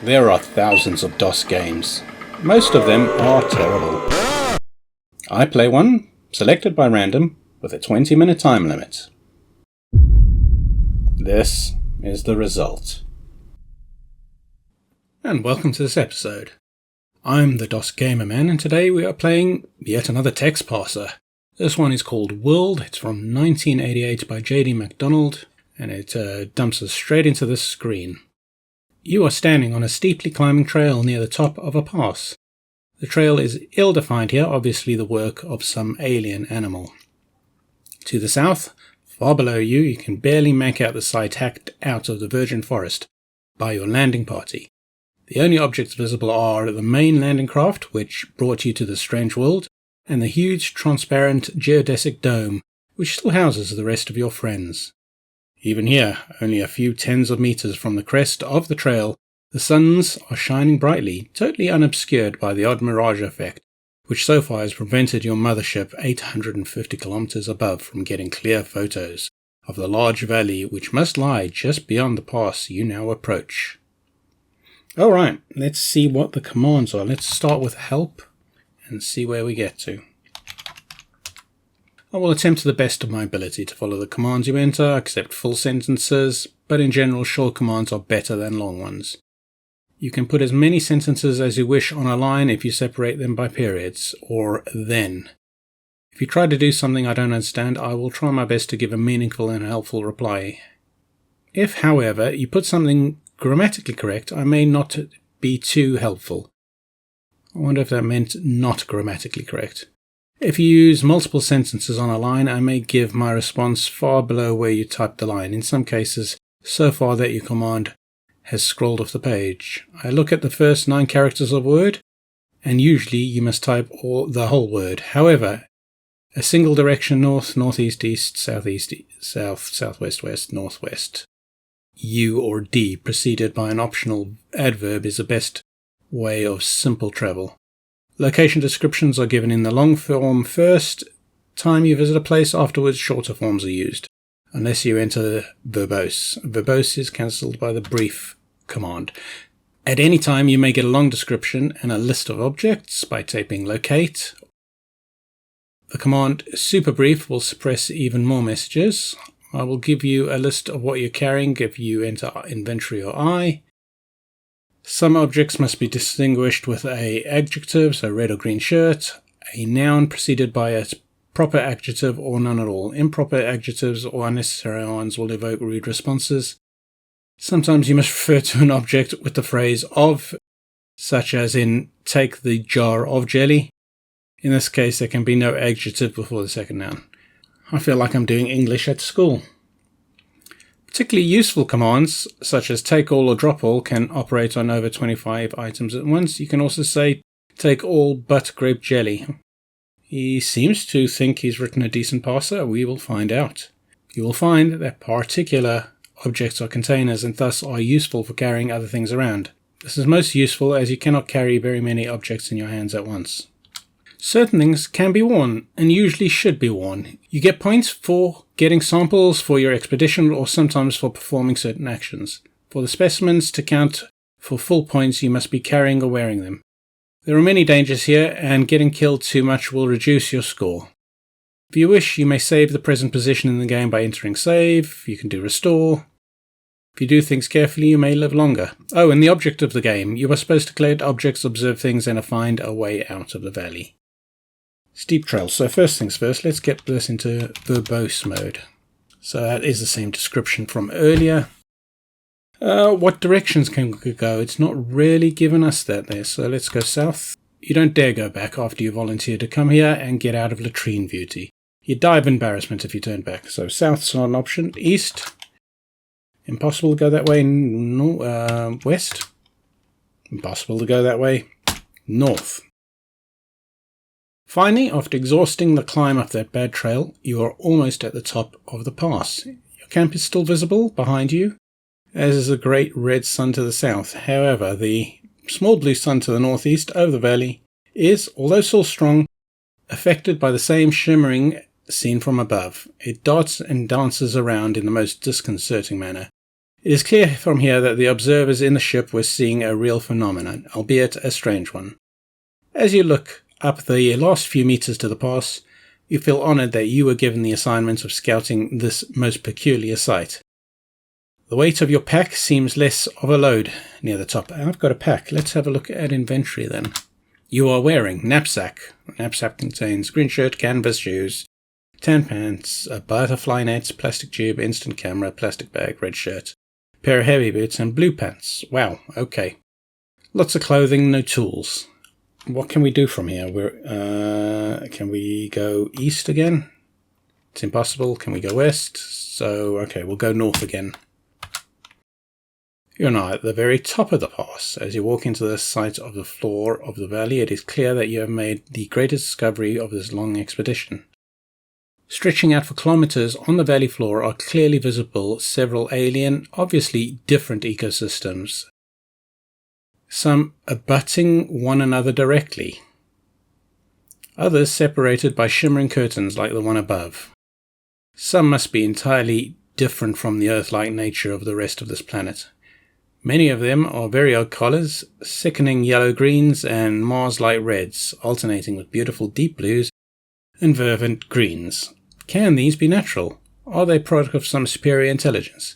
There are thousands of DOS games. Most of them are terrible. I play one, selected by random, with a 20-minute time limit. This is the result. And welcome to this episode. I'm the DOS Gamer Man, and today we are playing yet another text parser. This one is called World. It's from 1988 by J.D. MacDonald, and it dumps us straight into this screen. You are standing on a steeply climbing trail near the top of a pass. The trail is ill-defined here, obviously the work of some alien animal. To the south, far below you, you can barely make out the site hacked out of the virgin forest by your landing party. The only objects visible are the main landing craft, which brought you to the strange world, and the huge, transparent geodesic dome, which still houses the rest of your friends. Even here, only a few tens of meters from the crest of the trail, the suns are shining brightly, totally unobscured by the odd mirage effect, which so far has prevented your mothership 850 kilometers above from getting clear photos of the large valley which must lie just beyond the pass you now approach. Alright, let's see what the commands are. Let's start with help and see where we get to. I will attempt to the best of my ability to follow the commands you enter, accept full sentences, but in general short commands are better than long ones. You can put as many sentences as you wish on a line if you separate them by periods, or then. If you try to do something I don't understand, I will try my best to give a meaningful and helpful reply. If, however, you put something grammatically correct, I may not be too helpful. I wonder if that meant not grammatically correct. If you use multiple sentences on a line, I may give my response far below where you typed the line, in some cases so far that your command has scrolled off the page. I look at the first 9 characters of a word, and usually you must type the whole word. However, a single direction north, northeast, east, southeast, south, southwest, west, northwest, U or D preceded by an optional adverb is the best way of simple travel. Location descriptions are given in the long form first time you visit a place, afterwards shorter forms are used, unless you enter verbose. Verbose is cancelled by the brief command. At any time you may get a long description and a list of objects by typing locate. The command super brief will suppress even more messages. I will give you a list of what you're carrying if you enter inventory or I. Some objects must be distinguished with a adjective, so red or green shirt, a noun preceded by a proper adjective or none at all. Improper adjectives or unnecessary ones will evoke rude responses. Sometimes you must refer to an object with the phrase of, such as in take the jar of jelly. In this case, there can be no adjective before the second noun. I feel like I'm doing English at school. Particularly useful commands, such as take all or drop all, can operate on over 25 items at once. You can also say take all but grape jelly. He seems to think he's written a decent parser. We will find out. You will find that particular objects are containers and thus are useful for carrying other things around. This is most useful as you cannot carry very many objects in your hands at once. Certain things can be worn, and usually should be worn. You get points for getting samples for your expedition or sometimes for performing certain actions. For the specimens to count for full points, you must be carrying or wearing them. There are many dangers here, and getting killed too much will reduce your score. If you wish, you may save the present position in the game by entering save. You can do restore. If you do things carefully, you may live longer. Oh, and the object of the game. You are supposed to collect objects, observe things, and find a way out of the valley. Steep trails. So first things first, let's get this into verbose mode. So that is the same description from earlier. What directions can we go? It's not really given us that there, so let's go south. You don't dare go back after you volunteered to come here and get out of latrine beauty. You'd die of embarrassment if you turned back. So south's not an option. East. Impossible to go that way. West. Impossible to go that way. North. Finally, after exhausting the climb up that bad trail, you are almost at the top of the pass. Your camp is still visible behind you, as is the great red sun to the south. However, the small blue sun to the northeast over the valley is, although still strong, affected by the same shimmering seen from above. It darts and dances around in the most disconcerting manner. It is clear from here that the observers in the ship were seeing a real phenomenon, albeit a strange one. As you look up the last few meters to the pass, you feel honoured that you were given the assignment of scouting this most peculiar sight. The weight of your pack seems less of a load near the top. I've got a pack. Let's have a look at inventory then. You are wearing knapsack. Knapsack contains green shirt, canvas shoes, tan pants, a butterfly net, plastic tube, instant camera, plastic bag, red shirt, pair of heavy boots and blue pants. Wow, okay. Lots of clothing, no tools. What can we do from here? Can we go east again? It's impossible. Can we go west? So, okay, we'll go north again. You're now at the very top of the pass. As you walk into the sight of the floor of the valley, it is clear that you have made the greatest discovery of this long expedition. Stretching out for kilometers on the valley floor are clearly visible several alien, obviously different ecosystems. Some abutting one another directly. Others separated by shimmering curtains like the one above. Some must be entirely different from the Earth-like nature of the rest of this planet. Many of them are very odd colours, sickening yellow-greens and Mars-like reds, alternating with beautiful deep blues and fervent greens. Can these be natural? Are they product of some superior intelligence?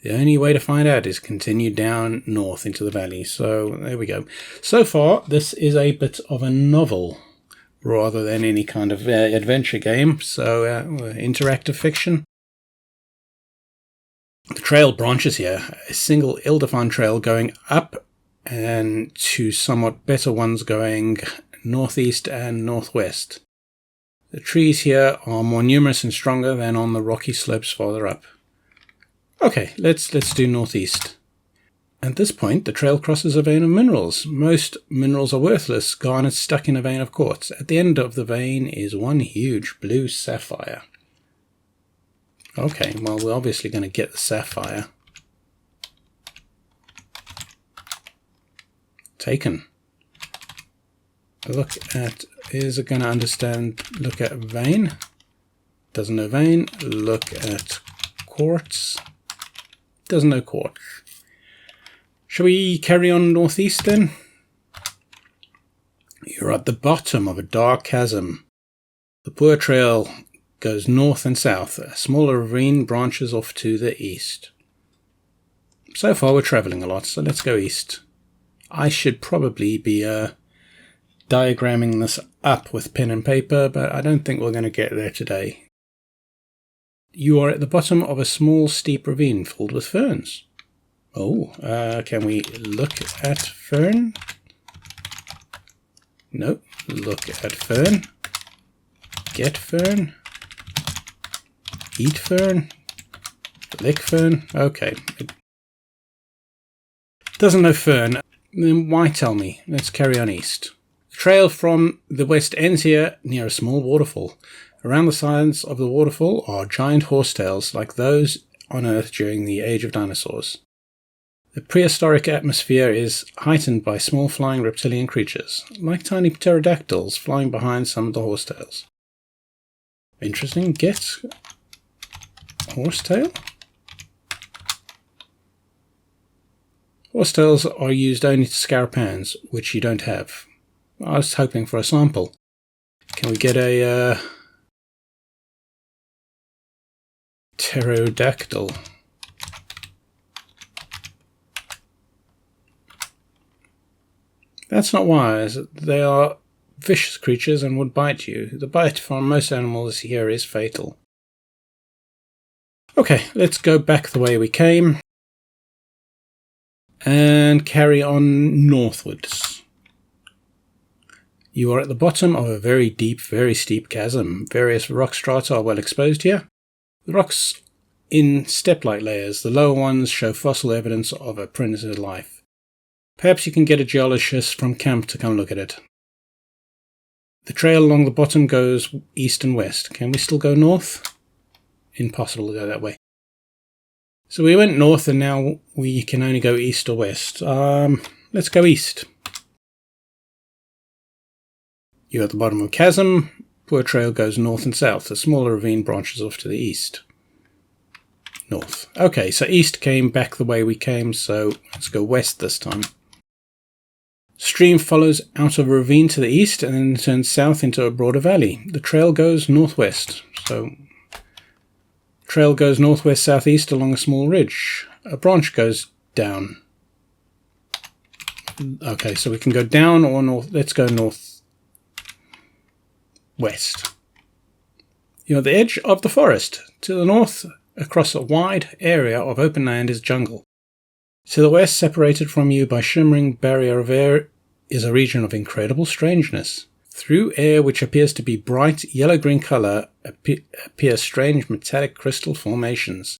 The only way to find out is continue down north into the valley. So there we go. So far, this is a bit of a novel rather than any kind of adventure game. So interactive fiction. The trail branches here, a single ill-defined trail going up and to somewhat better ones going northeast and northwest. The trees here are more numerous and stronger than on the rocky slopes farther up. Okay, let's do northeast. At this point, the trail crosses a vein of minerals. Most minerals are worthless, garnets stuck in a vein of quartz. At the end of the vein is one huge blue sapphire. Okay, well, we're obviously going to get the sapphire. Taken. Look at, is it going to understand, look at vein? Doesn't know vein. Look at quartz. Doesn't know quartz. Shall we carry on northeast then? You're at the bottom of a dark chasm. The poor trail goes north and south. A smaller ravine branches off to the east. So far we're travelling a lot, so let's go east. I should probably be diagramming this up with pen and paper, but I don't think we're going to get there today. You are at the bottom of a small steep ravine filled with ferns. Oh, can we look at fern? No, look at fern. Get fern. Eat fern. Lick fern. Okay. It doesn't know fern. Then why tell me? Let's carry on east. The trail from the west ends here near a small waterfall. Around the sides of the waterfall are giant horsetails like those on Earth during the age of dinosaurs. The prehistoric atmosphere is heightened by small flying reptilian creatures, like tiny pterodactyls flying behind some of the horsetails. Interesting. Get horsetail? Horsetails are used only to scour pans, which you don't have. I was hoping for a sample. Can we get a pterodactyl? That's not wise. They are vicious creatures and would bite you. The bite from most animals here is fatal. Okay, let's go back the way we came and carry on northwards. You are at the bottom of a very deep, very steep chasm. Various rock strata are well exposed here. The rocks in step-like layers. The lower ones show fossil evidence of a primitive life. Perhaps you can get a geologist from camp to come look at it. The trail along the bottom goes east and west. Can we still go north? Impossible to go that way. So we went north and now we can only go east or west. Let's go east. You're at the bottom of a chasm. Poor trail goes north and south. A smaller ravine branches off to the east. north. Okay, so east came back the way we came, so let's go west this time. Stream follows out of a ravine to the east and then turns south into a broader valley. The trail goes northwest. So, trail goes northwest southeast along a small ridge. A branch goes down. Okay, so we can go down or north. Let's go northwest. You're at the edge of the forest. To the north, across a wide area of open land, is jungle. To the west, separated from you by shimmering barrier of air, is a region of incredible strangeness. Through air which appears to be bright yellow-green colour appear strange metallic crystal formations,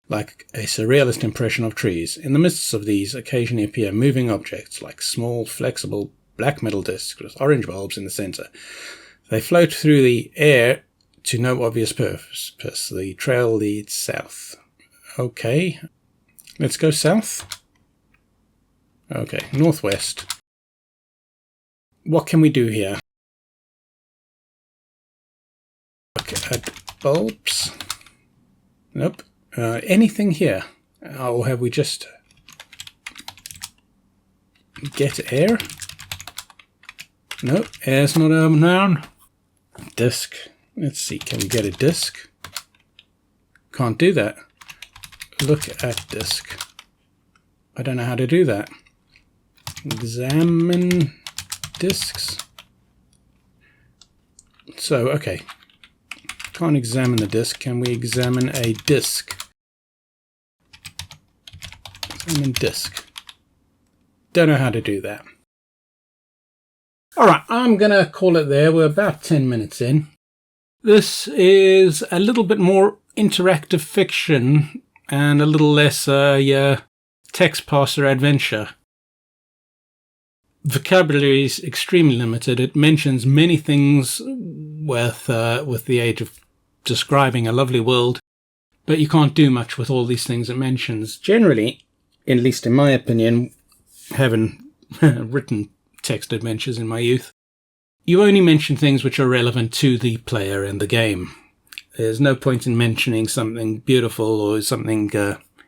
like a surrealist impression of trees. In the midst of these occasionally appear moving objects, like small, flexible black metal discs with orange bulbs in the centre. They float through the air to no obvious purpose. The trail leads south. Okay, let's go south. Okay, northwest. What can we do here? Look at bulbs. Nope. Anything here? Or have we just... Get air? Nope, air's not a noun. Disc. Let's see, can we get a disc? Can't do that. Look at disc. I don't know how to do that. Examine discs. So, okay. Can't examine the disc. Can we examine a disc? Examine disc. Don't know how to do that. Alright, I'm going to call it there. We're about 10 minutes in. This is a little bit more interactive fiction and a little less text parser adventure. Vocabulary is extremely limited. It mentions many things with the aid of describing a lovely world, but you can't do much with all these things it mentions. Generally, at least in my opinion, having written text adventures in my youth, you only mention things which are relevant to the player and the game. There's no point in mentioning something beautiful or something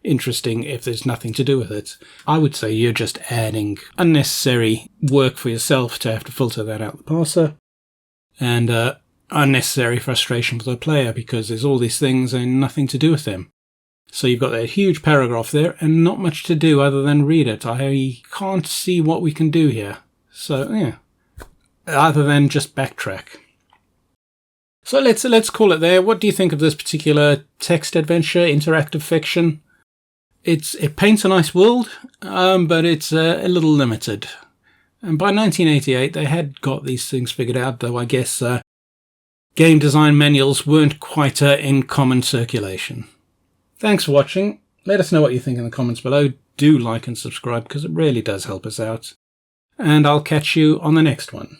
interesting if there's nothing to do with it. I would say you're just adding unnecessary work for yourself to have to filter that out the parser, and unnecessary frustration for the player because there's all these things and nothing to do with them. So you've got that huge paragraph there and not much to do other than read it. I can't see what we can do here. So, yeah. Other than just backtrack. So let's call it there. What do you think of this particular text adventure, interactive fiction? It paints a nice world, but it's a little limited. And by 1988, they had got these things figured out, though I guess game design manuals weren't quite in common circulation. Thanks for watching. Let us know what you think in the comments below. Do like and subscribe because it really does help us out. And I'll catch you on the next one.